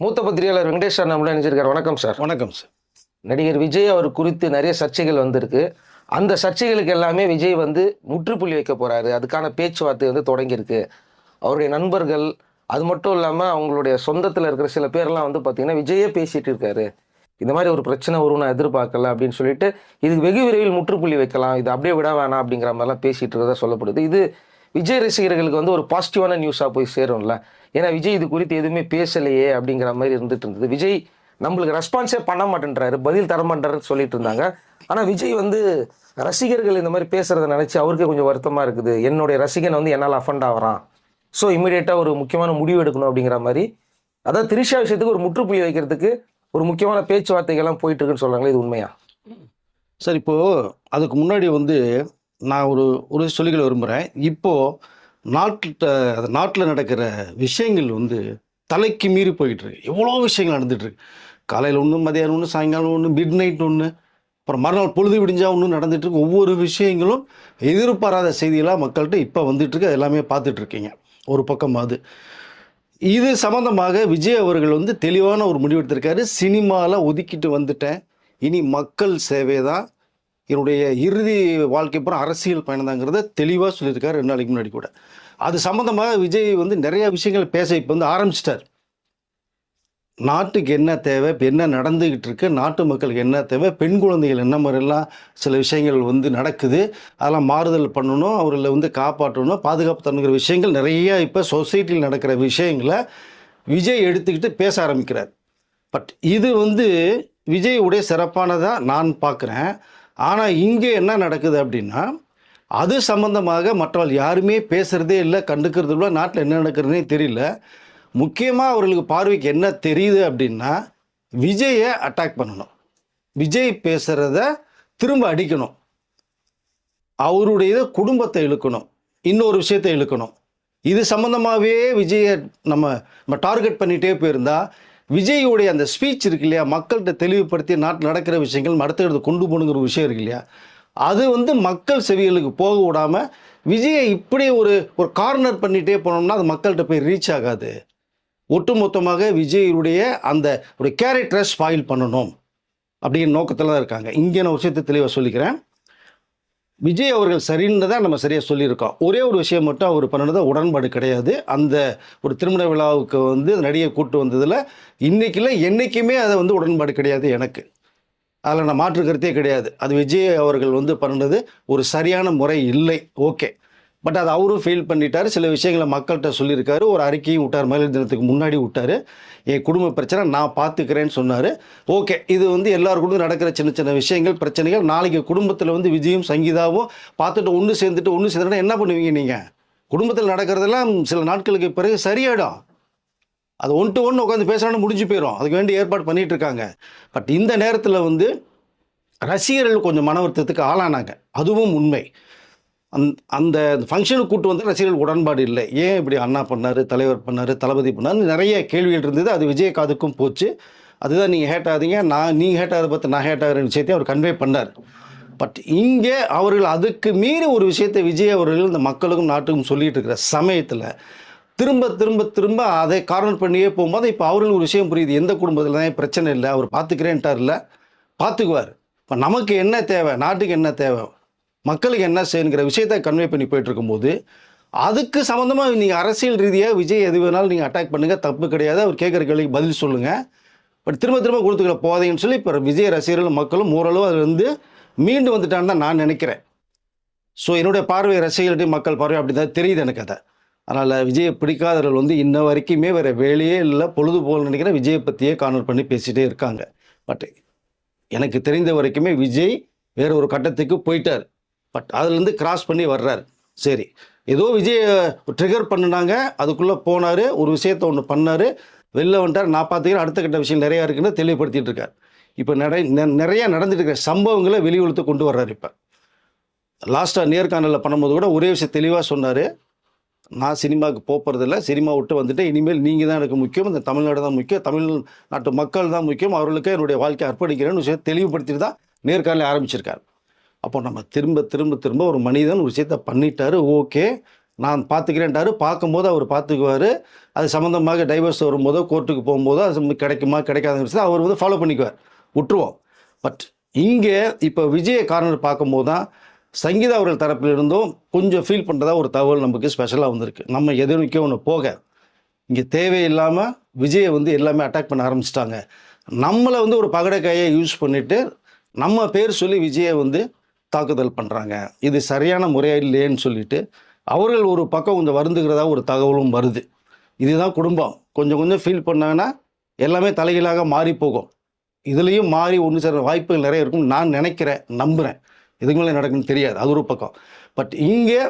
மூத்த பத்திரிகையாளர் வெங்கடேஷ் சார் நம்மள நினைச்சிருக்காரு. வணக்கம் சார். வணக்கம் சார். நடிகர் விஜய் அவர் குறித்து நிறைய சர்ச்சைகள் வந்திருக்கு. அந்த சர்ச்சைகளுக்கு எல்லாமே விஜய் முற்றுப்புள்ளி வைக்க போறாரு. அதுக்கான பேச்சுவார்த்தை தொடங்கியிருக்கு. அவருடைய நண்பர்கள், அது மட்டும் இல்லாமல் அவங்களுடைய சொந்தத்தில் இருக்கிற சில பேர்லாம் பார்த்தீங்கன்னா விஜயே பேசிட்டு இருக்காரு. இந்த மாதிரி ஒரு பிரச்சனை வரும் நான் எதிர்பார்க்கல அப்படின்னு சொல்லிட்டு இதுக்கு வெகு விரைவில் முற்றுப்புள்ளி வைக்கலாம், இது அப்படியே விட வேணாம் அப்படிங்கிற மாதிரிலாம் பேசிட்டு இருக்கதா சொல்லப்படுது. இது விஜய் ரசிகர்களுக்கு ஒரு பாசிட்டிவான நியூஸாக போய் சேரும்ல. ஏன்னா விஜய் இது குறித்து எதுவுமே பேசலையே அப்படிங்கிற மாதிரி இருந்துட்டு இருந்தது. விஜய் நம்மளுக்கு ரெஸ்பான்ஸே பண்ண மாட்டேன்றாரு, பதில் தர மாட்டேன்னு சொல்லிட்டு இருந்தாங்க. ஆனால் விஜய் ரசிகர்கள் இந்த மாதிரி பேசுறதை நினச்சி அவருக்கே கொஞ்சம் வருத்தமாக இருக்குது. என்னுடைய ரசிகன் என்னால் அஃபண்ட் ஆகிறான், ஸோ இமீடியட்டாக ஒரு முக்கியமான முடிவு எடுக்கணும் அப்படிங்கிற மாதிரி. அதாவது திரிஷா விஷயத்துக்கு ஒரு முற்றுப்புள்ளி வைக்கிறதுக்கு ஒரு முக்கியமான பேச்சுவார்த்தைகள்லாம் போயிட்டு இருக்குன்னு சொல்கிறாங்களே, இது உண்மையா சார்? இப்போது அதுக்கு முன்னாடி நான் ஒரு சொல்லிகளை விரும்புகிறேன். இப்போது நாட்டில் நடக்கிற விஷயங்கள் தலைக்கு மீறி போயிட்டுருக்கு. எவ்வளோ விஷயங்கள் நடந்துகிட்ருக்கு. காலையில் ஒன்று, மதியானம் ஒன்று, சாயங்காலம் ஒன்று, மிட் நைட் ஒன்று, அப்புறம் மறுநாள் பொழுது விடிஞ்சா ஒன்று நடந்துகிட்ருக்கு. ஒவ்வொரு விஷயங்களும் எதிர்பாராத செய்திகளாக மக்கள்கிட்ட இப்போ வந்துட்டுருக்கு. எல்லாமே பார்த்துட்ருக்கீங்க. ஒரு பக்கம் இது சம்மந்தமாக விஜய் அவர்கள் தெளிவான ஒரு முடிவெடுத்திருக்காரு. சினிமாவில் ஒதுக்கிட்டு வந்துட்டேன், இனி மக்கள் சேவை தான் என்னுடைய இறுதி வாழ்க்கை, அப்புறம் அரசியல் பயணம் தாங்கிறத தெளிவாக சொல்லியிருக்காரு 2 நாளைக்கு முன்னாடி கூட. அது சம்மந்தமாக விஜய் நிறைய விஷயங்கள் பேச இப்போ ஆரம்பிச்சிட்டார். நாட்டுக்கு என்ன தேவை, இப்போ என்ன நடந்துக்கிட்டு இருக்கு, நாட்டு மக்களுக்கு என்ன தேவை, பெண் குழந்தைகள் என்ன மாதிரிலாம் சில விஷயங்கள் நடக்குது, அதெல்லாம் மாறுதல் பண்ணணும், அவர்களை காப்பாற்றணும், பாதுகாப்பு தரணுங்கிற விஷயங்கள் நிறையா இப்போ சொசைட்டியில் நடக்கிற விஷயங்களை விஜய் எடுத்துக்கிட்டு பேச ஆரம்பிக்கிறார். பட் இது விஜயுடைய சிறப்பானதாக நான் பார்க்குறேன். ஆனால் இங்கே என்ன நடக்குது அப்படின்னா, அது சம்மந்தமாக மற்றவர்கள் யாருமே பேசுகிறதே இல்லை, கண்டுக்கிறது இல்லை. நாட்டில் என்ன நடக்கிறதுனே தெரியல. முக்கியமாக அவர்களுக்கு பார்வைக்கு என்ன தெரியுது அப்படின்னா, விஜயை அட்டாக் பண்ணணும், விஜய் பேசுகிறத திரும்ப அடிக்கணும், அவருடைய குடும்பத்தை இழுக்கணும், இன்னொரு விஷயத்தை இழுக்கணும். இது சம்மந்தமாகவே விஜயை நம்ம டார்கெட் பண்ணிகிட்டே போயிருந்தா, விஜயுடைய அந்த ஸ்பீச் இருக்கு இல்லையா, மக்கள்கிட்ட தெளிவுபடுத்தி நாட்டில் நடக்கிற விஷயங்கள் அடுத்த கொண்டு போகணுங்கிற விஷயம் இருக்கு இல்லையா, அது மக்கள் செவிகளுக்கு போக விடாமல் விஜயை இப்படி ஒரு கார்னர் பண்ணிகிட்டே போனோம்னா அது மக்கள்கிட்ட போய் ரீச் ஆகாது. ஒட்டுமொத்தமாக விஜயுடைய அந்த ஒரு கேரக்டரை ஸ்பாயில் பண்ணணும் அப்படிங்கிற நோக்கத்தில் தான் இருக்காங்க. இங்கே நான் ஒரு விஷயத்தை தெளிவாக சொல்லிக்கிறேன். விஜய் அவர்கள் சரின்னு தான் நம்ம சரியாக சொல்லியிருக்கோம். ஒரே ஒரு விஷயம் மட்டும் அவர் பண்ணினது உடன்பாடு கிடையாது. அந்த ஒரு திருமண விழாவுக்கு நடிகை கூட்டு வந்ததில் இன்றைக்கில் என்றைக்குமே அதை உடன்பாடு கிடையாது எனக்கு. அதில் நான் மாற்று கருத்தே கிடையாது. அது விஜய் அவர்கள் பண்ணினது ஒரு சரியான முறை இல்லை, ஓகே. பட் அது அவரும் ஃபெயில் பண்ணிட்டார். சில விஷயங்களை மக்கள்கிட்ட சொல்லியிருக்காரு. ஒரு அறிக்கையும் விட்டார், மகளிர் தினத்துக்கு முன்னாடி விட்டார். என் குடும்ப பிரச்சனை நான் பார்த்துக்கிறேன்னு சொன்னார். ஓகே, இது எல்லாருக்கும் நடக்கிற சின்ன சின்ன விஷயங்கள், பிரச்சனைகள். நாளைக்கு குடும்பத்தில் விஜயும் சங்கீதாவும் பார்த்துட்டு ஒன்று சேர்ந்துட்டு என்ன பண்ணுவீங்க நீங்கள்? குடும்பத்தில் நடக்கிறதெல்லாம் சில நாட்களுக்கு பிறகு சரியாயிடும். அது 1 to 1 உட்காந்து பேசணும்னு முடிஞ்சு போயிடும். அதுக்கு வேண்டிய ஏற்பாடு பண்ணிகிட்டு இருக்காங்க. பட் இந்த நேரத்தில் ரசிகர்கள் கொஞ்சம் மன வருத்தத்துக்கு ஆளானாங்க, அதுவும் உண்மை. அந்த ஃபங்க்ஷனுக்கு கூட்டு ரசிகர்கள் உடன்பாடு இல்லை. ஏன் இப்படி அண்ணா பண்ணார், தலைவர் பண்ணார், தளபதி பண்ணார், நிறைய கேள்விகள் இருந்தது. அது விஜய் காதுக்கும் போச்சு. அதுதான் நீங்கள் ஹேட் ஆகுதீங்க, நீங்கள் ஹேட் ஆகிறத பார்த்து நான் ஹேட் ஆகிற விஷயத்தையும் அவர் கன்வே பண்ணார். பட் இங்கே அவர்கள் அதுக்கு மீறி ஒரு விஷயத்தை விஜய் அவர்கள் இந்த மக்களுக்கும் நாட்டுக்கும் சொல்லிகிட்டு இருக்கிற சமயத்தில் திரும்ப திரும்ப திரும்ப அதை கார்னர் பண்ணியே போகும்போது இப்போ அவர்கள் ஒரு விஷயம் புரியுது. எந்த குடும்பத்தில் தான் பிரச்சனை இல்லை, அவர் பார்த்துக்கிறேன்ட்டார், இல்லை பார்த்துக்குவார். இப்போ நமக்கு என்ன தேவை, நாட்டுக்கு என்ன தேவை, மக்களுக்கு என்ன செய்யுங்கிற விஷயத்தை கன்வே பண்ணி போயிட்டு இருக்கும்போது அதுக்கு சம்மந்தமாக நீங்கள் அரசியல் ரீதியாக விஜய் எது வேணாலும் நீங்கள் அட்டாக் பண்ணுங்கள், தப்பு கிடையாது. அவர் கேட்குற கேள்விக்கு பதில் சொல்லுங்கள். பட் திரும்ப திரும்ப கொடுத்துக்கிற போதைன்னு சொல்லி இப்போ விஜய் ரசிகர்கள் மக்களும் ஓரளவு அது மீண்டு வந்துட்டான்னு தான் நான் நினைக்கிறேன். ஸோ என்னுடைய பார்வை, ரசிகர்களுடைய மக்கள் பார்வை அப்படி தான் தெரியுது எனக்கு. அதை அதனால் விஜயை பிடிக்காதவர்கள் இன்ன வரைக்குமே வேறு வேலையே இல்லை, பொழுதுபோல் நினைக்கிறேன் விஜயை பற்றியே கார்னர் பண்ணி பேசிகிட்டே இருக்காங்க. பட் எனக்கு தெரிந்த வரைக்குமே விஜய் வேறு ஒரு கட்டத்துக்கு போயிட்டார். பட் அதுலேருந்து கிராஸ் பண்ணி வர்றார். சரி, ஏதோ விஜய் ட்ரிகர் பண்ணினாங்க, அதுக்குள்ளே போனார், ஒரு விஷயத்தை ஒன்று பண்ணார், வெளில வந்துட்டார். நான் பார்த்துக்கிறேன், அடுத்த கட்ட விஷயம் நிறையா இருக்குன்னு தெளிவுபடுத்திகிட்டு இருக்கார். இப்போ நிறையா நடந்துட்டு இருக்கிற சம்பவங்களை வெளியுழுத்து கொண்டு வர்றார். இப்போ லாஸ்ட்டாக நேர்காணலில் பண்ணும்போது கூட ஒரே விஷயம் தெளிவாக சொன்னார். நான் சினிமாவுக்கு போகிறதில்ல, சினிமா விட்டு வந்துட்டு இனிமேல் நீங்கள் தான் எனக்கு முக்கியம், இந்த தமிழ்நாடு தான் முக்கியம், தமிழ்நாட்டு மக்கள் தான் முக்கியம், அவர்களுக்கு என்னுடைய வாழ்க்கையை அர்ப்பணிக்கிறேன்னு விஷயத்தை தெளிவுபடுத்திட்டு தான் நேர்காணலை ஆரம்பிச்சிருக்கார். அப்போ நம்ம திரும்ப திரும்ப திரும்ப ஒரு மனிதன் ஒரு விஷயத்தை பண்ணிட்டாரு, ஓகே, நான் பார்த்துக்கிறேன்ட்டாரு. பார்க்கும்போது அவர் பார்த்துக்குவார். அது சம்மந்தமாக டைவர்ஸ் வரும்போதோ கோர்ட்டுக்கு போகும்போதோ அது கிடைக்குமா கிடைக்காதுன்னு விஷயத்தை அவர் வந்து ஃபாலோ பண்ணிக்குவார், விட்டுருவோம். பட் இங்கே இப்போ விஜய கார்னர் பார்க்கும்போது தான் சங்கீதா அவர்கள் தரப்பில் இருந்தும் கொஞ்சம் ஃபீல் பண்ணுறதா ஒரு தகவல் நமக்கு ஸ்பெஷலாக வந்திருக்கு. நம்ம எதிர்க்க ஒன்று போக இங்கே தேவையில்லாமல் விஜயை வந்து எல்லாமே அட்டாக் பண்ண ஆரம்பிச்சிட்டாங்க. நம்மளை வந்து ஒரு பகடைக்காயை யூஸ் பண்ணிவிட்டு நம்ம பேர் சொல்லி விஜயை வந்து தாக்குதல் பண்ணுறாங்க. இது சரியான முறையாக இல்லையேன்னு சொல்லிட்டு அவர்கள் ஒரு பக்கம் கொஞ்சம் வருந்துகிறதா ஒரு தகவலும் வருது. இதுதான் குடும்பம். கொஞ்சம் கொஞ்சம் ஃபீல் பண்ணாங்கன்னா எல்லாமே தலைகீழாக மாறி போகும். இதுலேயும் மாறி ஒன்று சேர வாய்ப்புகள் நிறைய இருக்கும் நான் நினைக்கிறேன், நம்புகிறேன். இதுக்கு மேலே நடக்குன்னு தெரியாது, அது ஒரு பக்கம். பட் இங்கே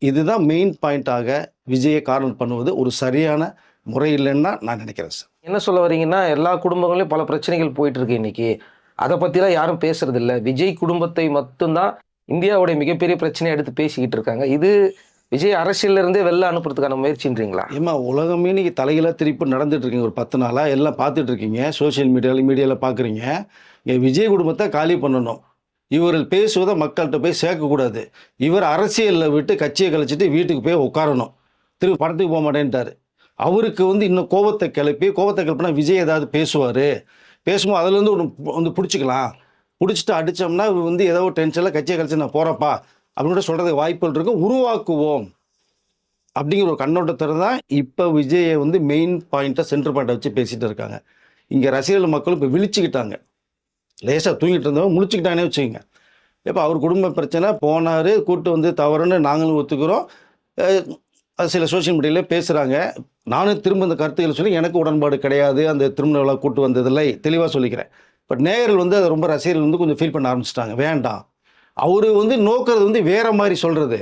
இதுதான் மெயின் பாயிண்ட்டாக விஜயை காரணம் பண்ணுவது ஒரு சரியான முறை இல்லைன்னு தான் நான் நினைக்கிறேன் சார். என்ன சொல்ல வரீங்கன்னா, எல்லா குடும்பங்களையும் பல பிரச்சனைகள் போயிட்டு இருக்கு இன்னைக்கு. அதை பற்றிலாம் யாரும் பேசுறது இல்லை. விஜய் குடும்பத்தை மட்டும்தான் இந்தியாவுடைய மிகப்பெரிய பிரச்சனையை எடுத்து பேசிக்கிட்டு இருக்காங்க. இது விஜய் அரசியல்ல இருந்தே வெளில அனுப்புறதுக்கான முயற்சின்றீங்களா? ஏமா உலகமே இன்னைக்கு தலைகீழாக திருப்பி நடந்துட்டு இருக்கீங்க. ஒரு 10 நாளாக எல்லாம் பார்த்துட்டு இருக்கீங்க, சோஷியல் மீடியாவில் பார்க்குறீங்க. இங்கே விஜய் குடும்பத்தை காலி பண்ணணும். இவர்கள் பேசுவதை மக்கள்கிட்ட போய் சேர்க்கக்கூடாது. இவர் அரசியலில் விட்டு கட்சியை கழிச்சிட்டு வீட்டுக்கு போய் உட்காரணும். திரும்பி படத்துக்கு போக மாட்டேன்ட்டார். அவருக்கு வந்து இன்னும் கோபத்தை கிளப்பினா விஜய் ஏதாவது பேசுவார். பேசும்போது அதுலேருந்து ஒன்று வந்து பிடிச்சிக்கலாம். பிடிச்சிட்டு அடித்தோம்னா இவர் வந்து ஏதோ ஒரு டென்ஷனில் கட்சியை கழிச்சு நான் போகிறப்பா அப்படின்னு சொல்கிறதுக்கு வாய்ப்புகள் இருக்கும். உருவாக்குவோம் அப்படிங்கிற ஒரு கண்ணோட்டத்தில் தான் இப்போ விஜயை வந்து மெயின் பாயிண்ட்டாக சென்டர் பாயிண்ட்டை வச்சு பேசிகிட்டு இருக்காங்க. இங்கே ரசிகர்கள் மக்களும் இப்போ விழிச்சுக்கிட்டாங்க. லேசாக தூங்கிட்டு இருந்தவங்க முழிச்சுக்கிட்டானே வச்சுக்கோங்க. இப்போ அவர் குடும்ப பிரச்சனை போனார், கூட்டு வந்து தவறுன்னு நாங்களும் ஒத்துக்கிறோம். அது சில சோஷியல் மீடியாவில் பேசுகிறாங்க. நானும் திரும்ப இந்த கருத்துக்களை சொல்லி எனக்கு உடன்பாடு கிடையாது, அந்த திருமண விழா கூட்டு வந்ததில்லை, தெளிவாக சொல்லிக்கிறேன். பட் நேயர்கள் வந்து அதை ரொம்ப ரசிகர்கள் வந்து கொஞ்சம் ஃபீல் பண்ண ஆரம்பிச்சிட்டாங்க. வேண்டாம், அவர் வந்து நோக்கிறது வந்து வேறு மாதிரி சொல்கிறது,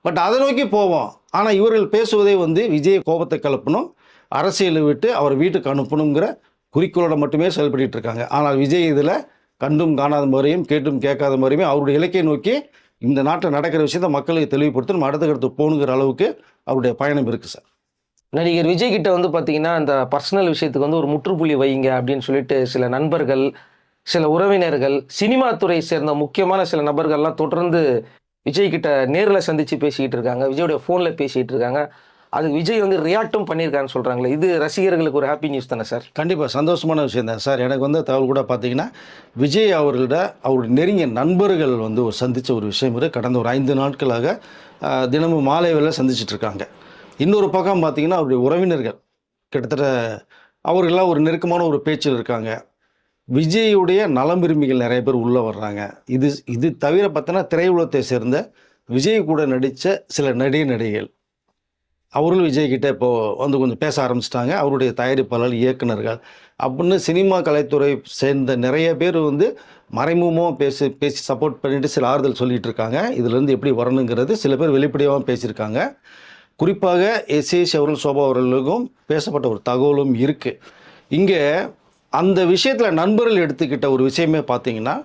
பட் அதை நோக்கி போவோம். ஆனால் இவர்கள் பேசுவதே வந்து விஜய் கோபத்தை கலப்பணும், அரசியலை விட்டு அவர் வீட்டுக்கு அனுப்பணுங்கிற குறிக்கோளோட மட்டுமே செயல்பட்டு இருக்காங்க. ஆனால் விஜய் இதில் கண்டும் காணாத முறையும் கேட்டும் கேட்காத முறையுமே அவருடைய இலக்கை நோக்கி இந்த நாட்டில் நடக்கிற விஷயத்தை மக்களுக்கு தெளிவுபடுத்தி நம்ம அடுத்த கருத்து போகணுங்கிற அளவுக்கு அவருடைய பயணம் இருக்குது சார். நடிகர் விஜய் கிட்ட வந்து பார்த்தீங்கன்னா, அந்த பர்சனல் விஷயத்துக்கு வந்து ஒரு முற்றுப்புள்ளி வைங்க அப்படின்னு சொல்லிட்டு சில நண்பர்கள், சில உறவினர்கள், சினிமா துறை சேர்ந்த முக்கியமான சில நபர்கள்லாம் தொடர்ந்து விஜய் கிட்ட நேரில் சந்தித்து பேசிக்கிட்டு இருக்காங்க. விஜயோடைய ஃபோனில் பேசிகிட்டு இருக்காங்க. அது விஜய் வந்து ரியாக்டும் பண்ணியிருக்கான்னு சொல்கிறாங்களே, இது ரசிகர்களுக்கு ஒரு ஹாப்பி நியூஸ் தானே சார்? கண்டிப்பாக சந்தோஷமான விஷயம் தான் சார். எனக்கு வந்து தகவல் கூட பார்த்தீங்கன்னா, விஜய் அவருடைய நெருங்கிய நண்பர்கள் வந்து சந்தித்த ஒரு விஷயம் கடந்த ஒரு 5 நாட்களாக தினமும் மாலை வேளை சந்திச்சுட்டு இருக்காங்க. இன்னொரு பக்கம் பார்த்தீங்கன்னா அவருடைய உறவினர்கள் கிட்டத்தட்ட அவர்களெலாம் ஒரு நெருக்கமான ஒரு பேச்சில் இருக்காங்க. விஜயுடைய நலம் விரும்பிகள் நிறைய பேர் உள்ளே வர்றாங்க. இது தவிர பார்த்தோன்னா திரையுலகத்தை சேர்ந்த விஜய் கூட நடித்த சில நடிகைகள் அவர்களும் விஜய்கிட்ட இப்போது வந்து கொஞ்சம் பேச ஆரம்பிச்சிட்டாங்க. அவருடைய தயாரிப்பாளர், இயக்குநர்கள் அப்படின்னு சினிமா கலைத்துறை சேர்ந்த நிறைய பேர் வந்து மறைமுகமாக பேசி சப்போர்ட் பண்ணிவிட்டு சில ஆறுதல் சொல்லிகிட்டு இருக்காங்க. இதுலேருந்து எப்படி வரணுங்கிறது சில பேர் வெளிப்படையாக பேசியிருக்காங்க. குறிப்பாக எஸ்ஏசி அவர்கள், சோபா அவர்களுக்கும் பேசப்பட்ட ஒரு தகவலும் இருக்குது. இங்கே அந்த விஷயத்தில் நண்பர்கள் எடுத்துக்கிட்ட ஒரு விஷயமே பார்த்தீங்கன்னா,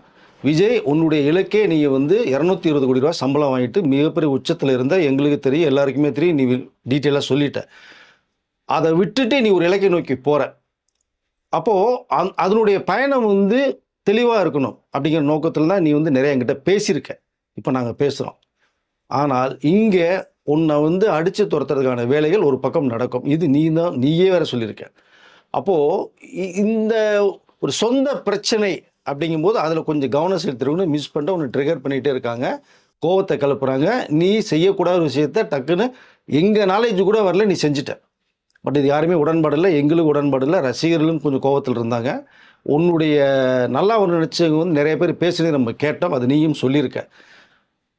விஜய் உன்னுடைய இலக்கே நீ வந்து 220 கோடி ரூபா சம்பளம் வாங்கிட்டு மிகப்பெரிய உச்சத்தில் இருந்த எங்களுக்கு தெரியும், எல்லாருக்குமே தெரியும், நீ டீட்டெயிலாக சொல்லிட்ட. அதை விட்டுட்டு நீ ஒரு இலக்கை நோக்கி போகிற. அப்போது அதனுடைய பயணம் வந்து தெளிவாக இருக்கணும் அப்படிங்கிற நோக்கத்தில் தான் நீ வந்து நிறைய என்கிட்ட பேசியிருக்க. இப்போ நாங்கள் பேசுகிறோம். ஆனால் இங்கே உன்னை வந்து அடித்து துரத்துறதுக்கான வேலைகள் ஒரு பக்கம் நடக்கும். இது நீயே வேற சொல்லியிருக்க. அப்போது இந்த ஒரு சொந்த பிரச்சனை அப்படிங்கும்போது அதில் கொஞ்சம் கவனம் செலுத்துறவங்க மிஸ் பண்ணிட்டு ஒன்று ட்ரிகர் பண்ணிகிட்டே இருக்காங்க, கோவத்தை கிளப்புறாங்க. நீ செய்யக்கூடாத விஷயத்த டக்குன்னு எங்கள் நாலேஜ் கூட வரல, நீ செஞ்சுட்ட. பட் இது யாருமே உடன்பாடு இல்லை, எங்களுக்கு உடன்பாடு இல்லை. ரசிகர்களும் கொஞ்சம் கோவத்தில் இருந்தாங்க. உன்னுடைய நல்லா ஒன்று நினச்சவங்க வந்து நிறைய பேர் பேசுனது நம்ம கேட்டோம், அது நீயும் சொல்லியிருக்க.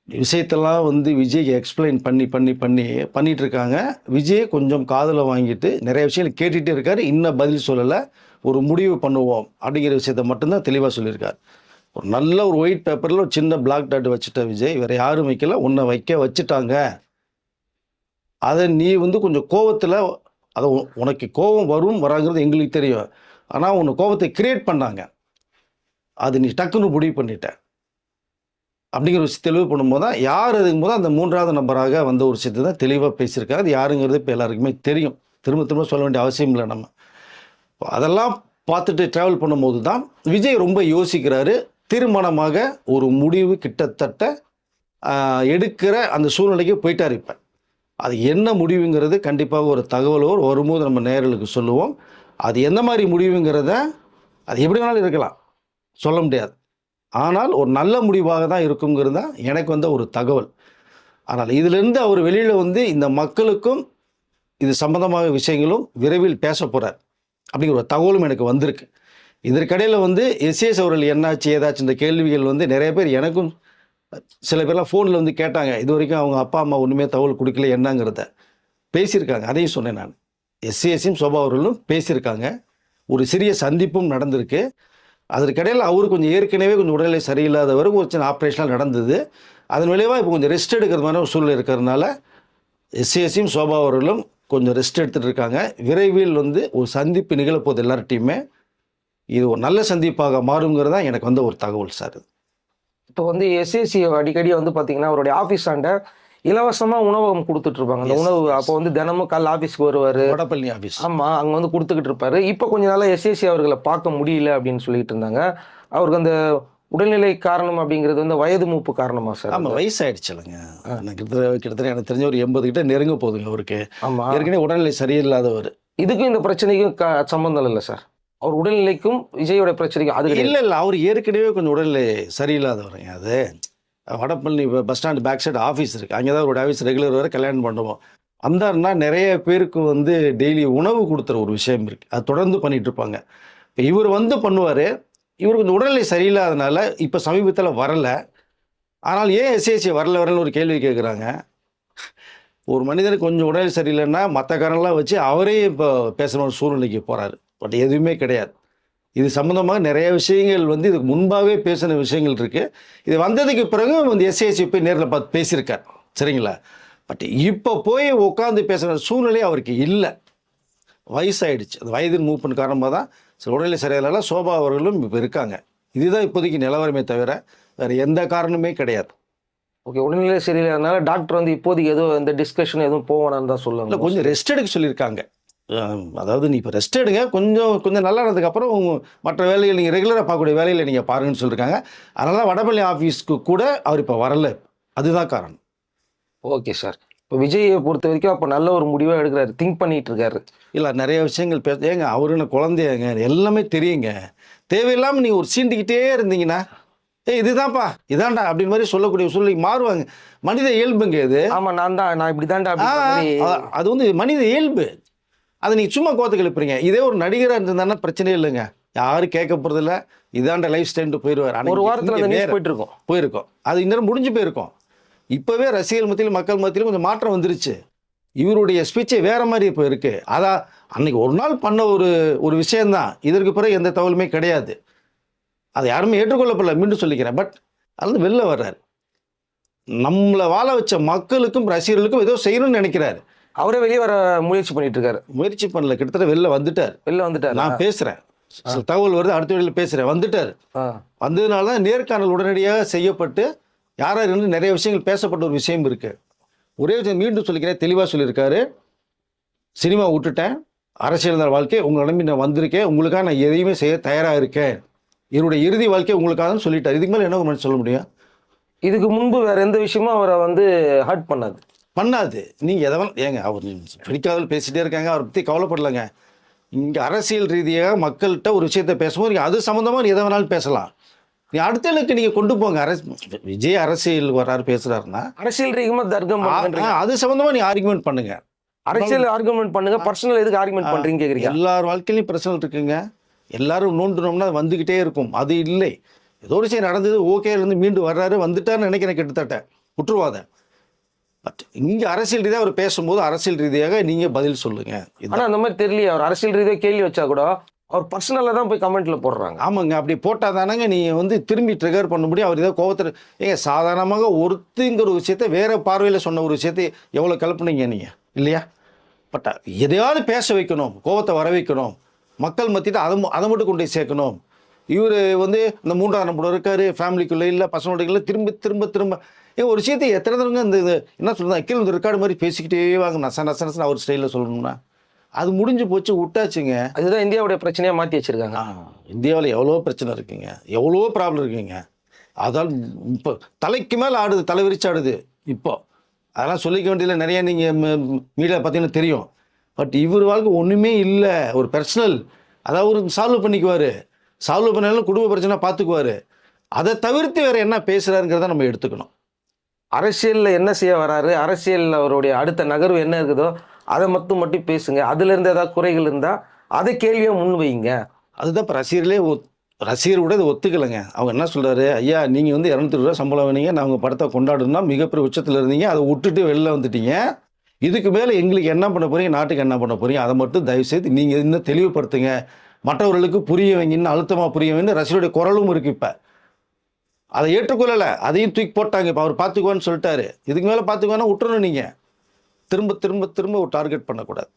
விஷயத்தெல்லாம் வந்து விஜய்க்கு எக்ஸ்பிளைன் பண்ணிட்டு இருக்காங்க. விஜய் கொஞ்சம் காதில் வாங்கிட்டு நிறைய விஷயங்கள் கேட்டுகிட்டே இருக்கார். இன்னும் பதில் சொல்லலை, ஒரு முடிவு பண்ணுவோம் அப்படிங்கிற விஷயத்த மட்டும்தான் தெளிவாக சொல்லியிருக்கார். ஒரு நல்ல ஒரு ஒயிட் பேப்பரில் ஒரு சின்ன பிளாக் டாட் வச்சுட்ட விஜய், வேறு யாரும் வைக்கல, உன்னை வச்சுட்டாங்க. அதை நீ வந்து கொஞ்சம் கோவத்தில், அதை உனக்கு கோபம் வராங்கிறது எங்களுக்கு தெரியும், ஆனால் உன்னை கோபத்தை கிரியேட் பண்ணாங்க, அது நீ டக்குன்னு முடிவு பண்ணிட்ட அப்படிங்கிற விஷயம் தெளிவு பண்ணும்போது தான் யார் அதுக்கும் போது அந்த 3வது நபராக வந்த ஒரு விஷயத்தை தான் தெளிவாக பேசியிருக்காரு. அது யாருங்கிறது இப்போ எல்லாருக்குமே தெரியும், திரும்ப சொல்ல வேண்டிய அவசியம் இல்லை. நம்ம அதெல்லாம் பார்த்துட்டு ட்ராவல் பண்ணும்போது தான் விஜய் ரொம்ப யோசிக்கிறாரு. தீர்மானமாக ஒரு முடிவு கிட்டத்தட்ட எடுக்கிற அந்த சூழ்நிலைக்கு போயிட்டார். இப்போ அது என்ன முடிவுங்கிறது கண்டிப்பாக ஒரு தகவலோ வரும்போது நம்ம நேயர்களுக்கு சொல்லுவோம். அது எந்த மாதிரி முடிவுங்கிறத அது எப்படி வேணாலும் இருக்கலாம், சொல்ல முடியாது. ஆனால் ஒரு நல்ல முடிவாக தான் இருக்குங்கிறது தான் எனக்கு வந்த ஒரு தகவல். ஆனால் இதிலிருந்து அவர் வெளியில வந்து இந்த மக்களுக்கும் இது சம்பந்தமாக விஷயங்களும் விரைவில் பேசப் போறார் அப்படிங்கிற ஒரு தகவலும் எனக்கு வந்திருக்கு. இதற்கிடையில வந்து எஸ்ஏஎஸ் அவர்கள் என்னாச்சு ஏதாச்சும் இந்த கேள்விகள் வந்து நிறைய பேர் எனக்கும் சில பேர்லாம் ஃபோனில் வந்து கேட்டாங்க. இதுவரைக்கும் அவங்க அப்பா அம்மா ஒன்றுமே தகவல் கொடுக்கல என்னங்கிறத பேசியிருக்காங்க. அதையும் சொன்னேன் நான். எஸ்ஏஎஸையும் சோபா அவர்களும் பேசியிருக்காங்க. ஒரு சிறிய சந்திப்பும் நடந்திருக்கு. அதற்கிடையில் அவரு கொஞ்சம் ஏற்கனவே கொஞ்சம் உடல்நிலை சரியில்லாதவர், ஒரு சின்ன ஆப்ரேஷன்லாம் நடந்தது. அதன் விளைவாக இப்போ கொஞ்சம் ரெஸ்ட் எடுக்கிற மாதிரி ஒரு சூழ்நிலை இருக்கிறதுனால எஸ்ஏஎஸையும் சோபா அவர்களும் கொஞ்சம் ரெஸ்ட் எடுத்துகிட்டு இருக்காங்க. விரைவில் வந்து ஒரு சந்திப்பு நிகழப்போகுது எல்லார்ட்டையுமே. இது ஒரு நல்ல சந்திப்பாக மாறுங்கிறது தான் எனக்கு வந்த ஒரு தகவல் சார். இப்போ வந்து எஸ்எஸ்சி அடிக்கடி வந்து பார்த்தீங்கன்னா அவருடைய ஆஃபீஸ் ஆண்ட இலவசமா உணவகம் கொடுத்துட்டு இருப்பாங்க. அந்த உணவு அப்போ வந்து தினமும் காலைல ஆஃபீஸ்க்கு வருவார். வடபழனி ஆஃபீஸ். ஆமாம், அங்கே வந்து கொடுத்துக்கிட்டு இருப்பாரு. இப்போ கொஞ்ச நாளாக எஸ்எஸ்சி அவர்களை பார்க்க முடியல அப்படின்னு சொல்லிட்டு இருந்தாங்க. அவருக்கு அந்த உடல்நிலை காரணம் அப்படிங்கிறது வந்து வயது மூப்பு காரணமா சார்? ஆமாம், வயசாயிடுச்சுலங்க. எனக்கு கிட்டத்தட்ட எனக்கு தெரிஞ்ச ஒரு 80 கிட்ட நெருங்க போகுதுங்க அவருக்கு. ஆமாம், ஏற்கனவே உடல்நிலை சரியில்லாதவர். இதுக்கும் இந்த பிரச்சனைக்கும் சம்பந்தம் இல்லை சார். அவர் உடல்நிலைக்கும் விஜயோட பிரச்சனைக்கும் அது இல்லை இல்லை, அவர் ஏற்கனவே கொஞ்சம் உடல்நிலை சரியில்லாதவருங்க. அது Vadapalani bus stand back side office இருக்குது. அங்கே தான் அவரோட ஆஃபீஸ் ரெகுலர் வரை கல்யாணம் பண்ணுவோம். வந்தாருன்னா நிறைய பேருக்கு வந்து டெய்லி உணவு கொடுத்துற ஒரு விஷயம் இருக்குது. அது தொடர்ந்து பண்ணிகிட்டு இருப்பாங்க. இப்போ இவர் வந்து பண்ணுவார். இவர் கொஞ்சம் உடல்நிலை சரியில்லாதனால இப்போ சமீபத்தில் வரலை. ஆனால் ஏன் எஸ்ஏசி வரலன்னு ஒரு கேள்வி கேட்குறாங்க. ஒரு மனிதனுக்கு கொஞ்சம் உடல்நிலை சரியில்லைன்னா மற்ற காரணம்லாம் வச்சு அவரே இப்போ பேசுகிற ஒரு சூழ்நிலைக்கு போகிறாரு. பட் எதுவுமே கிடையாது. இது சம்மந்தமாக நிறைய விஷயங்கள் வந்து இதுக்கு முன்பாகவே பேசின விஷயங்கள் இருக்குது. இது வந்ததுக்கு பிறகு வந்து எஸ்ஏசி போய் நேரில் பார்த்து பேசியிருக்கார். சரிங்களா? பட் இப்போ போய் உட்காந்து பேசுகிற சூழ்நிலை அவருக்கு இல்லை. வயசாயிடுச்சு. அந்த வயதின் மூப்பின் காரணமாக தான் சில உடல்நிலை சரியில்லைனா சோபா அவர்களும் இப்போ இருக்காங்க. இதுதான் இப்போதைக்கு நிலவரமே தவிர வேறு எந்த காரணமே கிடையாது. ஓகே, உடல்நிலை சரியில்லைனால டாக்டர் வந்து இப்போதைக்கு எதுவும் இந்த டிஸ்கஷன் எதுவும் போவானான்னு தான் இல்லை, சொல்லுவாங்க. கொஞ்சம் ரெஸ்ட் எடுக்க சொல்லியிருக்காங்க. அதாவது நீ இப்போ ரெஸ்ட் எடுங்க, கொஞ்சம் நல்லா இருந்ததுக்கப்புறம் மற்ற வேலைகள் நீங்கள் ரெகுலராக பார்க்கக்கூடிய வேலைகளை நீங்கள் பாருங்கன்னு சொல்லியிருக்காங்க. அதனால தான் வடபழனி ஆஃபீஸ்க்கு கூட அவர் இப்போ வரல. அதுதான் காரணம். Okay sir. இப்போ விஜயை பொறுத்த வரைக்கும் அப்போ நல்ல ஒரு முடிவாக எடுக்கிறாரு, திங்க் பண்ணிட்டு இருக்காரு. இல்லை, நிறைய விஷயங்கள் ஏங்க அவருன்னு குழந்தையாங்க, எல்லாமே தெரியுங்க. தேவையில்லாமல் நீங்கள் ஒரு சீண்டிக்கிட்டே இருந்தீங்கன்னா இதுதான்ப்பா இதான்டா அப்படின்னு மாதிரி சொல்லக்கூடிய சூழ்நிலைக்கு மாறுவாங்க. மனித இயல்புங்க இது. ஆமாம், நான் இப்படி தான்டா. அது வந்து மனித இயல்பு. அதை நீங்கள் சும்மா கோத்துக்கு எழுப்புறீங்க. இதே ஒரு நடிகராக இருந்ததுன்னா பிரச்சனையே இல்லைங்க. யாரும் கேட்க போகிறதில்ல. இதாண்ட லைஃப் ஸ்டைல்ட்டு போயிடுவார். ஒரு வாரத்தில் போயிருக்கோம். அது இன்னும் முடிஞ்சு போயிருக்கோம். இப்போவே ரசிகர்கள் மத்தியிலும் மக்கள் மத்தியிலும் கொஞ்சம் மாற்றம் வந்துருச்சு. இவருடைய ஸ்பீச்சே வேற மாதிரி இப்போ இருக்குது. அதான் அன்னைக்கு ஒரு நாள் பண்ண ஒரு விஷயந்தான். இதற்கு பிறகு எந்த தகவலுமே கிடையாது. அதை யாருமே ஏற்றுக்கொள்ளப்படல, மீண்டும் சொல்லிக்கிறேன். பட் அது வெளில வர்றாரு. நம்மளை வாழ வச்ச மக்களுக்கும் ரசிகர்களுக்கும் ஏதோ செய்யணும்னு நினைக்கிறாரு. அவரே வெளியே வர முயற்சி பண்ணிட்டு இருக்காரு. முயற்சி பண்ணல, கிட்டத்தட்ட வெளில வந்துட்டார். நான் பேசுகிறேன், சில தகவல் வருது, அடுத்த வழியில் பேசுகிறேன். வந்துட்டார். வந்ததுனால தான் நேர்காணல் உடனடியாக செய்யப்பட்டு யார் இருந்து நிறைய விஷயங்கள் பேசப்பட்ட ஒரு விஷயம் இருக்குது. ஒரே விஷயம் மீண்டும் சொல்லிக்கிறேன், தெளிவாக சொல்லியிருக்காரு. சினிமா விட்டுட்டேன், அரசியல் வாழ்க்கை உங்களை நம்பி நான் வந்திருக்கேன், உங்களுக்காக நான் எதையுமே செய்ய தயாராக இருக்கேன், என்னுடைய இறுதி வாழ்க்கை உங்களுக்காக சொல்லிட்டார். இதுக்கு மேலே என்ன ஒரு சொல்ல முடியும்? இதுக்கு முன்பு வேற எந்த விஷயமும் அவரை வந்து ஹர்ட் பண்ணாது. நீங்கள் எதவன் ஏங்க அவர் பிடிக்காதல் பேசிகிட்டே இருக்காங்க, அவரை பற்றி கவலைப்படலைங்க. இங்கே அரசியல் ரீதியாக மக்கள்கிட்ட ஒரு விஷயத்தை பேசும்போது நீங்கள் அது சம்மந்தமாக நீ எதை வேணாலும் பேசலாம். நீ அடுத்த இலக்கு நீங்கள் கொண்டு போங்க. விஜய் அரசியல் வர்றாரு பேசுகிறாருன்னா அரசியல் ரீதியாக தர்க்கம் அது சம்மந்தமாக நீ ஆர்குமெண்ட் பண்ணுங்க. அரசியல் ஆர்குமெண்ட் பண்ணுங்க. பர்சனல் எதுக்கு ஆர்குமெண்ட் பண்ணுறீங்க கேட்குறீங்க? எல்லார் வாழ்க்கையிலையும் பிரச்சனை இருக்குங்க. எல்லாரும் நோண்டுனோம்னா வந்துக்கிட்டே இருக்கும். அது இல்லை, ஏதோ ஒரு விஷயம் நடந்தது, ஓகே இருந்து மீண்டு வர்றாரு, வந்துட்டாருன்னு நினைக்கிறேன். கிட்டத்தட்ட விட்டுருவாத. பட் இங்கே அரசியல் ரீதியாக அவர் பேசும்போது அரசியல் ரீதியாக நீங்கள் பதில் சொல்லுங்கள். ஆனால் அந்த மாதிரி தெரியலையே. அவர் அரசியல் ரீதியாக கேள்வி வச்சா கூட அவர் பர்சனலாக தான் போய் கமெண்ட்டில் போடுறாங்க. ஆமாங்க, அப்படி போட்டால் தானங்க நீங்கள் வந்து திரும்பி ட்ரிகர் பண்ண முடியும். அவர் ஏதோ கோவத்தில் ஏங்க சாதாரணமாக ஒருத்தங்கிற ஒரு விஷயத்தை வேறு பார்வையில் சொன்ன ஒரு விஷயத்தை எவ்வளோ கிளப்புனீங்க நீங்கள் இல்லையா? பட் எதையாவது பேச வைக்கணும், கோவத்தை வர வைக்கணும், மக்கள் மத்திட்டு அதை மட்டும் கொண்டு போய் சேர்க்கணும். இவர் வந்து இந்த 3ஆம் நம்பர் இருக்கார், ஃபேமிலிக்குள்ளே இல்லை, பசங்களோட திரும்ப ஏன் ஒரு விஷயத்தை எத்தனை தடவை இந்த என்ன சொல்லுங்க கீழே இந்த ரெக்கார்டு மாதிரி பேசிக்கிட்டே வாங்க நசன் அவர் ஸ்டைலில் சொல்லணும்னா அது முடிஞ்சு போச்சு, விட்டாச்சுங்க. அதுதான் இந்தியாவுடைய பிரச்சனையாக மாற்றி வச்சுருக்காங்க. இந்தியாவில் எவ்வளோ பிரச்சனை இருக்குங்க, எவ்வளோ ப்ராப்ளம் இருக்குங்க. அதால் இப்போ தலைக்கு மேலே ஆடுது, தலை விரிச்சு ஆடுது. இப்போ அதெல்லாம் சொல்லிக்க வேண்டியதில்லை, நிறைய நீங்கள் மீடியா பார்த்தீங்கன்னா தெரியும். பட் இவர் வாழ்க்கை ஒன்றுமே இல்லை, ஒரு பர்சனல், அதாவது ஒரு சால்வ் பண்ணிக்குவார், சால்வ் பண்ணாலும் குடும்ப பிரச்சனை பார்த்துக்குவார். அதை தவிர்த்து வேறு என்ன பேசுகிறாருங்கிறத நம்ம எடுத்துக்கணும். அரசியலில் என்ன செய்ய வராரு, அரசியலில் அவருடைய அடுத்த நகர்வு என்ன இருக்குதோ அதை மட்டும் பேசுங்க. அதுலேருந்து ஏதாவது குறைகள் இருந்தால் அதை கேள்வியாக முன் வைங்க. அதுதான் இப்போ ரசிகர் கூட இதை ஒத்துக்கலைங்க. அவங்க என்ன சொல்கிறாரு, ஐயா நீங்கள் வந்து 200 ரூபா சம்பளம் வேணீங்க, நான் உங்கள் படத்தை கொண்டாடணும்னா மிகப்பெரிய உச்சத்தில் இருந்தீங்க, அதை விட்டுட்டு வெளில வந்துட்டீங்க, இதுக்கு மேலே எங்களுக்கு என்ன பண்ண போகிறீங்க, நாட்டுக்கு என்ன பண்ண போகிறீங்க, அதை மட்டும் தயவுசெய்து நீங்கள் இன்னும் தெளிவுபடுத்துங்க, மற்றவர்களுக்கு புரிய வைங்கன்னு அழுத்தமாக புரிய வைங்கன்னு ரசிகருடைய குரலும் இருக்குது. இப்போ அதை ஏற்றுக்கொள்ளலை, அதையும் தூக்கி போட்டாங்க. இப்போ அவர் பார்த்துக்குவான்னு சொல்லிட்டாரு, இதுக்கு மேலே பார்த்துக்குவானா விட்டுறணும். நீங்கள் திரும்ப திரும்ப திரும்ப ஒரு டார்கெட் பண்ணக்கூடாது,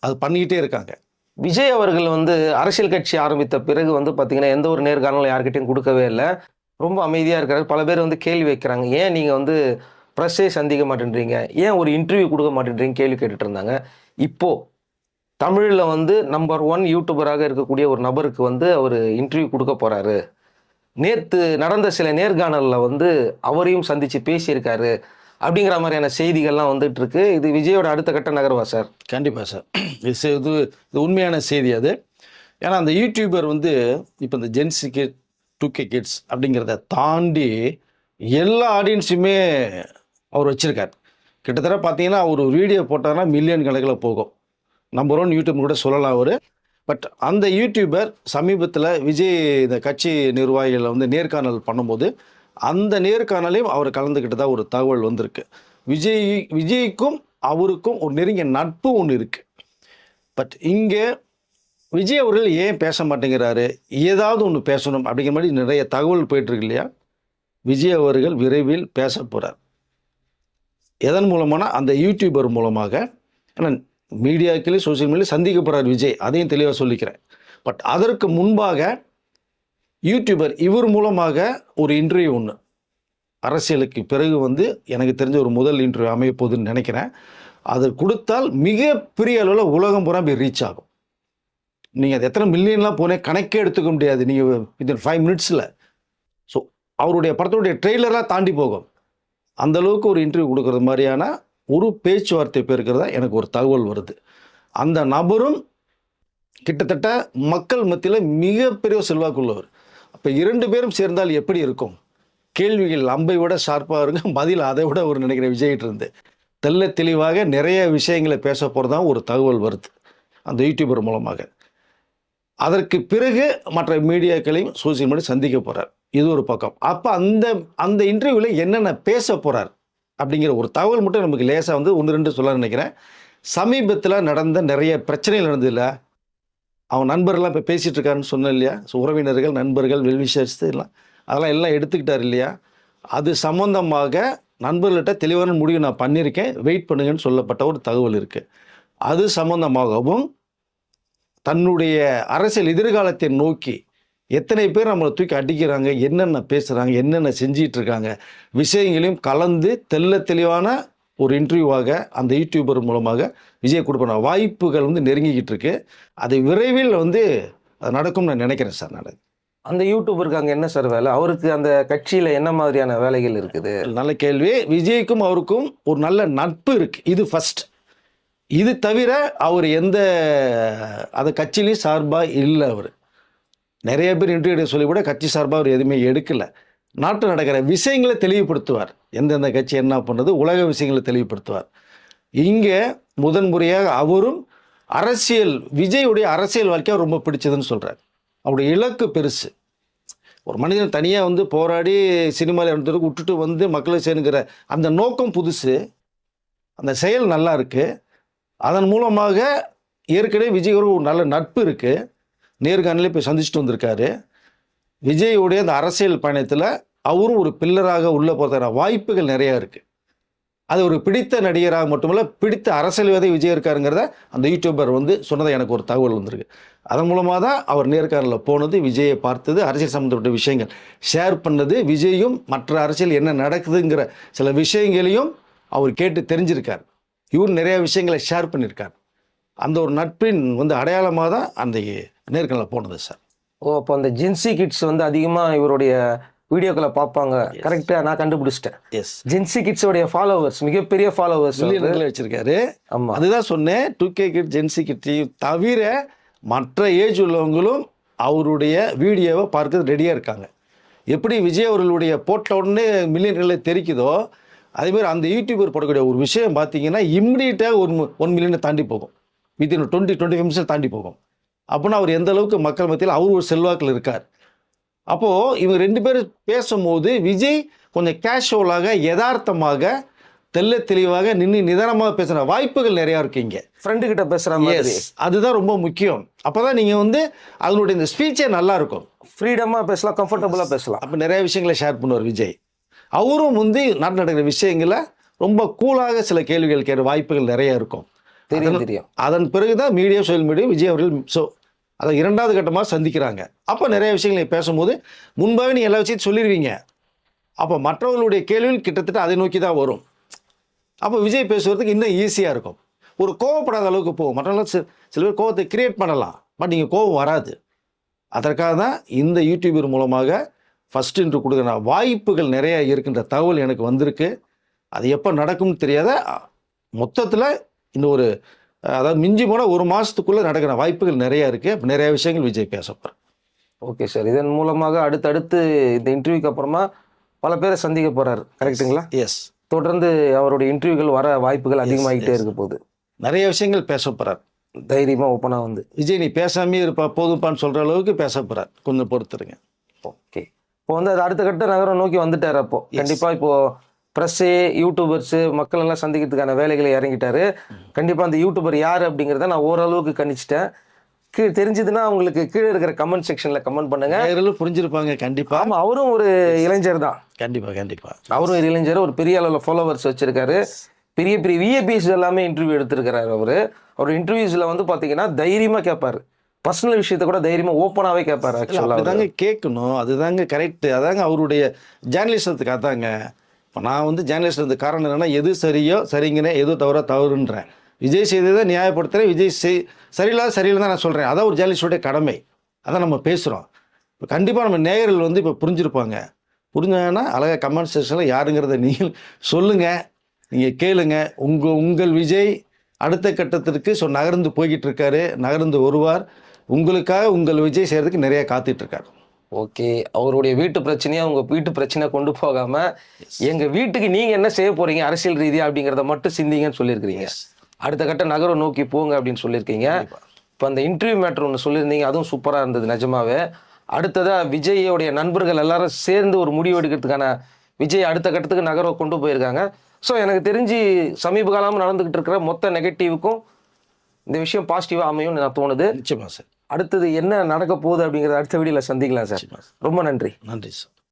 அது பண்ணிக்கிட்டே இருக்காங்க. விஜய் அவர்கள் வந்து அரசியல் கட்சி ஆரம்பித்த பிறகு வந்து பார்த்தீங்கன்னா எந்த ஒரு நேர்காணலும் யார்கிட்டையும் கொடுக்கவே இல்லை, ரொம்ப அமைதியாக இருக்கிறாரு. பல பேர் வந்து கேள்வி வைக்கிறாங்க, ஏன் நீங்கள் வந்து ப்ரெஸ்ஸே சந்திக்க மாட்டேன்றீங்க, ஏன் ஒரு இன்டர்வியூ கொடுக்க மாட்டேன்றீங்க கேள்வி கேட்டுட்டு இருந்தாங்க. இப்போது தமிழில் வந்து நம்பர் 1 யூடியூபராக இருக்கக்கூடிய ஒரு நபருக்கு வந்து அவர் இன்டர்வியூ கொடுக்க போகிறாரு. நேற்று நடந்த சில நேர்காணலில் வந்து அவரையும் சந்தித்து பேசியிருக்காரு அப்படிங்கிற மாதிரியான செய்திகள்லாம் வந்துட்டு இருக்கு. இது விஜயோட அடுத்த கட்ட நகர்வா சார்? கண்டிப்பாக சார், இது உண்மையான செய்தி அது. ஏன்னா அந்த யூடியூபர் வந்து இப்போ இந்த ஜென்சி கிட் 2K கிட்ஸ் அப்படிங்கிறத தாண்டி எல்லா ஆடியன்ஸுமே அவர் வச்சுருக்கார். கிட்டத்தட்ட பார்த்தீங்கன்னா அவர் ஒரு வீடியோ போட்டார்னா மில்லியன் கணக்கில் போகும். நம்பர் 1 யூடியூப் கூட சொல்லலாம் அவர். பட் அந்த யூடியூபர் சமீபத்தில் விஜய் இந்த கட்சி நிர்வாகிகளை வந்து நேர்காணல் பண்ணும்போது அந்த நேர்காணலையும் அவர் கலந்துக்கிட்டதா ஒரு தகவல் வந்திருக்கு. விஜய்க்கும் அவருக்கும் ஒரு நெருங்கிய நட்பு ஒன்று இருக்குது. பட் இங்கே விஜய் அவர்கள் ஏன் பேச மாட்டேங்கிறாரு, ஏதாவது ஒன்று பேசணும் அப்படிங்கிற மாதிரி நிறைய தகவல் போயிட்டுருக்கு இல்லையா. விஜய் அவர்கள் விரைவில் பேச போகிறார். எதன் மூலமான அந்த யூடியூபர் மூலமாக. ஏன்னா மீடியாக்களே சோசியல் மீடியா சந்திக்க போகிறார் விஜய், அதையும் தெளிவாக சொல்லிக்கிறேன். பட் அதற்கு முன்பாக யூடியூபர் இவர் மூலமாக ஒரு இன்டர்வியூ ஒன்று, அரசியலுக்கு பிறகு வந்து எனக்கு தெரிஞ்ச ஒரு முதல் இன்டர்வியூ அமைய போகுதுன்னு நினைக்கிறேன். அது கொடுத்தால் மிகப்பெரிய அளவில் உலகம் பூரா போய் ரீச் ஆகும். நீங்கள் அது எத்தனை மில்லியன்லாம் போனேன் கணக்கே எடுத்துக்க முடியாது நீங்கள் வித்தின் 5 மினிட்ஸில். ஸோ அவருடைய படத்துடைய ட்ரெய்லராக தாண்டி போகும். அந்தளவுக்கு ஒரு இன்டர்வியூ கொடுக்குறது மாதிரியான ஒரு பேச்சுவார்த்தை இருக்கிறதா எனக்கு ஒரு தகவல் வருது. அந்த நபரும் கிட்டத்தட்ட மக்கள் மத்தியில் மிகப்பெரிய செல்வாக்குள்ளவர். அப்போ 2 பேரும் சேர்ந்தால் எப்படி இருக்கும்? கேள்விகள் அம்பை விட ஷார்ப்பாக இருங்க, பதில் அதை விட ஒரு நினைக்கிற விஜய்கிட்ட இருந்து தெல்ல தெளிவாக நிறைய விஷயங்களை பேச போகிறதான் ஒரு தகவல் வருது அந்த யூடியூபர் மூலமாக. அதற்கு பிறகு மற்ற மீடியாக்களையும் சோசியல் மீடியா சந்திக்க போகிறார். இது ஒரு பக்கம். அப்போ அந்த இன்டர்வியூவில் என்னென்ன பேச போகிறார் அப்படிங்கிற ஒரு தகவல் மட்டும் நமக்கு லேசாக வந்து 1-2 சொல்ல நினைக்கிறேன். சமீபத்தில் நடந்த நிறைய பிரச்சனைகள் நடந்ததில்ல, அவன் நண்பர்கள்லாம் இப்போ பேசிகிட்டு இருக்காருன்னு சொன்னேன் இல்லையா. ஸோ உறவினர்கள், நண்பர்கள், வெல்விஷர்ஸ் அதெல்லாம் எடுத்துக்கிட்டார் இல்லையா. அது சம்மந்தமாக நண்பர்கள்ட்ட தெளிவான முடிவு நான் பண்ணியிருக்கேன், வெயிட் பண்ணுங்கன்னு சொல்லப்பட்ட ஒரு தகவல் இருக்குது. அது சம்மந்தமாகவும் தன்னுடைய அரசியல் எதிர்காலத்தை நோக்கி எத்தனை பேர் நம்மளை தூக்கி அடிக்கிறாங்க, என்னென்ன பேசுகிறாங்க, என்னென்ன செஞ்சிகிட்டு இருக்காங்க விஷயங்களையும் கலந்து தெளிவான ஒரு இன்டர்வியூவாக அந்த யூடியூபர் மூலமாக விஜய் கொடுப்பான வாய்ப்புகள் வந்து நெருங்கிக்கிட்டு இருக்கு. அது விரைவில் வந்து அது நடக்கும்னு நான் நினைக்கிறேன் சார். அந்த யூடியூபருக்கு அங்கே என்ன சார் வேலை? அவருக்கு அந்த கட்சியில் என்ன மாதிரியான வேலைகள் இருக்குது? நல்ல கேள்வி. விஜய்க்கும் அவருக்கும் ஒரு நல்ல நட்பு இருக்குது, இது ஃபர்ஸ்ட். இது தவிர அவர் எந்த அந்த கட்சியிலையும் சார்பாக இல்லை. அவர் நிறைய பேர் இன்டர்வியூ சொல்லி கூட கட்சி சார்பாக அவர் எதுவுமே எடுக்கலை. நாட்டில் நடக்கிற விஷயங்களை தெளிவுபடுத்துவார், எந்தெந்த கட்சி என்ன பண்ணுறது, உலக விஷயங்களை தெளிவுபடுத்துவார். இங்கே முதன்முறையாக அவரும் அரசியல், விஜயுடைய அரசியல் வாழ்க்கையை ரொம்ப பிடிச்சதுன்னு சொல்கிறார். அவருடைய இலக்கு பெருசு. ஒரு மனிதன் தனியாக வந்து போராடி சினிமாவில் எடுத்துட்டு விட்டுட்டு வந்து மக்களை சேர்ந்துக்கிற அந்த நோக்கம் புதுசு, அந்த செயல் நல்லா இருக்குது. அதன் மூலமாக ஏற்கனவே விஜய் ஒரு நல்ல நட்பு இருக்குது, நேர்காணலே போய் சந்திச்சுட்டு வந்திருக்காரு. விஜயுடைய அந்த அரசியல் பயணத்தில் அவரும் ஒரு பில்லராக உள்ளே போகிறதுக்கான வாய்ப்புகள் நிறையா இருக்குது. அது ஒரு பிடித்த நடிகராக மட்டுமல்ல, பிடித்த அரசியல்வாதி விஜய் இருக்காருங்கிறத அந்த யூடியூபர் வந்து சொன்னதை எனக்கு ஒரு தகவல் வந்திருக்கு. அதன் மூலமாக தான் அவர் நேர்காணலில் போனது, விஜயை பார்த்தது, அரசியல் சம்மந்தப்பட்ட விஷயங்கள் ஷேர் பண்ணது, விஜயும் மற்ற அரசியல் என்ன நடக்குதுங்கிற சில விஷயங்களையும் அவர் கேட்டு தெரிஞ்சிருக்கார். இவர் நிறைய விஷயங்களை ஷேர் பண்ணியிருக்கார். அந்த ஒரு நட்பின் வந்து அடையாளமாக தான் அந்த நேர்காணலில் போனது சார். அப்போ அந்த ஜென்சி கிட்ஸ் வந்து அதிகமாக இவருடைய வீடியோக்களை பார்ப்பாங்க. கரெக்டா நான் கண்டுபிடிச்சிட்டேன். எஸ், ஜென்சி கிட்ஸோடைய ஃபாலோவர்ஸ் மிகப்பெரிய ஃபாலோவர்ஸ். மில்லியன்களை வச்சிருக்காரு. ஆமா, அதுதான் சொன்னேன், 2K கிட் ஜென்சி கிட்டையும் தவிர மற்ற ஏஜ் உள்ளவங்களும் அவருடைய வீடியோவை பார்க்க ரெடியாக இருக்காங்க. எப்படி விஜய் அவர்களுடைய போட்ட உடனே மில்லியன்களை தெரிக்குதோ அதேமாதிரி அந்த யூடியூபர் போடக்கூடிய ஒரு விஷயம் பார்த்தீங்கன்னா இம்மிடியட்டாக 1 மில்லியனை தாண்டி போகும். வித்தின் 20-25 நிமிஷம் தாண்டி போகும். அப்படின்னா அவர் எந்த அளவுக்கு மக்கள் மத்தியில் அவர் ஒரு செல்வாக்கில் இருக்கார். அப்போது இவங்க 2 பேரும் பேசும்போது விஜய் கொஞ்சம் கேஷுவலாக யதார்த்தமாக தெள்ள தெளிவாக நின்று நிதானமாக பேசுகிற வாய்ப்புகள் நிறையா இருக்குங்க. ஃப்ரெண்டு கிட்ட பேசுற மாதிரி. அதுதான் ரொம்ப முக்கியம். அப்பதான் நீங்க அதனுடைய இந்த ஸ்பீச்சே நல்லா இருக்கும். ஃப்ரீடமா பேசலாம், கம்ஃபர்டபுளா பேசலாம். அப்ப நிறைய விஷயங்களை ஷேர் பண்ணுவார் விஜய். அவரும் நாட்டு நடக்கிற விஷயங்களை ரொம்ப கூலாக சில கேள்விகள் கேட்கிற வாய்ப்புகள் நிறைய இருக்கும். தெரியும். அதன் பிறகுதான் மீடியா, சோஷியல் மீடியா விஜய் அவர்கள் அதை 2வது கட்டமாக சந்திக்கிறாங்க. அப்போ நிறைய விஷயங்களை பேசும்போது முன்பாகவே நீ எல்லா விஷயத்தையும் சொல்லிடுவீங்க. அப்போ மற்றவர்களுடைய கேள்விகள் கிட்டத்தட்ட அதை நோக்கி தான் வரும். அப்போ விஜய் பேசுறதுக்கு இன்னும் ஈஸியாக இருக்கும். ஒரு கோவப்படாத அளவுக்கு போகும். மற்றவங்களும் சில பேர் கோவத்தை கிரியேட் பண்ணலாம், பட் நீங்கள் கோவம் வராது. அதற்காக தான் இந்த யூடியூபர் மூலமாக ஃபஸ்ட் இன்ட்ரோ கொடுக்குற வாய்ப்புகள் நிறைய இருக்கின்ற தகவல் எனக்கு வந்திருக்கு. அது எப்போ நடக்கும்னு தெரியாத மொத்தத்தில் இந்த அதாவது மிஞ்சி போனால் 1 மாதத்துக்குள்ளே நடக்கிற வாய்ப்புகள் நிறையா இருக்குது. அப்போ நிறைய விஷயங்கள் விஜய் பேசப்படுறேன். ஓகே சார், இதன் மூலமாக அடுத்தடுத்து இந்த இன்டர்வியூக்கு அப்புறமா பல பேரை சந்திக்க போறாரு. கரெக்டுங்களா? எஸ், தொடர்ந்து அவருடைய இன்டர்வியூகள் வர வாய்ப்புகள் அதிகமாகிட்டே இருக்க போகுது. நிறைய விஷயங்கள் பேச போகிறார். தைரியமா ஓப்பனா விஜய் நீ பேசாமே இருப்பா போதுப்பான்னு சொல்கிற அளவுக்கு பேச போகிறார். கொஞ்சம் பொறுத்துருங்க. ஓகே, இப்போ அது அடுத்த கட்ட நகரம் நோக்கி வந்துட்டார். அப்போ கண்டிப்பா இப்போ ப்ரெஸ்ஸு, யூடியூபர்ஸு மக்கள் எல்லாம் சந்திக்கிறதுக்கான வேலைகளை இறங்கிட்டாரு. கண்டிப்பா அந்த யூடியூபர் யார் அப்படிங்கிறத நான் ஓரளவுக்கு கணிச்சிட்டேன். தெரிஞ்சதுன்னா உங்களுக்கு கீழே இருக்கிற கமெண்ட் செக்ஷன்ல கமெண்ட் பண்ணுங்க. புரிஞ்சிருப்பாங்க கண்டிப்பா. ஆமா, அவரும் ஒரு இளைஞர் தான். கண்டிப்பா அவரும் ஒரு இளைஞர், ஒரு பெரிய அளவில் ஃபாலோவர்ஸ் வச்சிருக்காரு. பெரிய பெரிய விஐபிஸ் எல்லாமே இன்டர்வியூ எடுத்திருக்கிறாரு. அவர் இன்டர்வியூஸ்ல பார்த்தீங்கன்னா தைரியமா கேட்பாரு. பர்சனல் விஷயத்தை கூட தைரியமா ஓப்பனாவே கேட்பாரு. அதுதாங்க கேட்கணும், அதுதாங்க கரெக்ட். அதாங்க அவருடைய ஜேர்னலிசத்துக்கு. அதாங்க இப்போ நான் ஜேர்னலிஸ்ட் காரணம் என்னன்னா எது சரியோ சரிங்கிறேன், எது தவறோ தவறுன்றேன். விஜய் செய்ததை நியாயப்படுத்துகிறேன், விஜய் சரியில்லை தான் நான் சொல்கிறேன். அதான் ஒரு ஜேர்னலிஸ்டோடைய கடமை. அதான் நம்ம பேசுகிறோம். இப்போ கண்டிப்பாக நம்ம நேயர்கள் இப்போ புரிஞ்சிருப்பாங்க. புரிஞ்சாங்கன்னா அழகாக கமெண்ட் செக்ஷனில் யாருங்கிறத நீங்கள் சொல்லுங்கள், நீங்கள் கேளுங்க. உங்கள் விஜய் அடுத்த கட்டத்திற்கு நகர்ந்து போய்கிட்டு இருக்காரு, நகர்ந்து வருவார். உங்களுக்காக உங்கள் விஜய் செய்கிறதுக்கு நிறைய காத்துட்ருக்காரு. ஓகே, அவருடைய வீட்டு பிரச்சனையை உங்கள் வீட்டு பிரச்சனை கொண்டு போகாமல் எங்கள் வீட்டுக்கு நீங்கள் என்ன செய்ய போகிறீங்க அரசியல் ரீதியாக அப்படிங்கிறத மட்டும் சிந்திங்கன்னு சொல்லியிருக்கிறீங்க. அடுத்த கட்ட நகரம் நோக்கி போங்க அப்படின்னு சொல்லியிருக்கீங்க. இப்போ அந்த இன்டர்வியூ மேட்ரு ஒன்று சொல்லியிருந்தீங்க, அதுவும் சூப்பராக இருந்தது நிஜமாவே. அடுத்ததாக விஜயோடைய நண்பர்கள் எல்லாரும் சேர்ந்து ஒரு முடிவு எடுக்கிறதுக்கான விஜய் அடுத்த கட்டத்துக்கு நகரம் கொண்டு போயிருக்காங்க. ஸோ எனக்கு தெரிஞ்சு சமீப காலமாக நடந்துக்கிட்டு இருக்கிற மொத்த நெகட்டிவுக்கும் இந்த விஷயம் பாசிட்டிவாக அமையும்னு நான் தோணுது. நிச்சயமா சார். அடுத்தது என்ன நடக்க போகுது அப்படிங்கிறத அடுத்த வீடியோவில் சந்திக்கலாம் சார். ரொம்ப நன்றி. நன்றி சார்.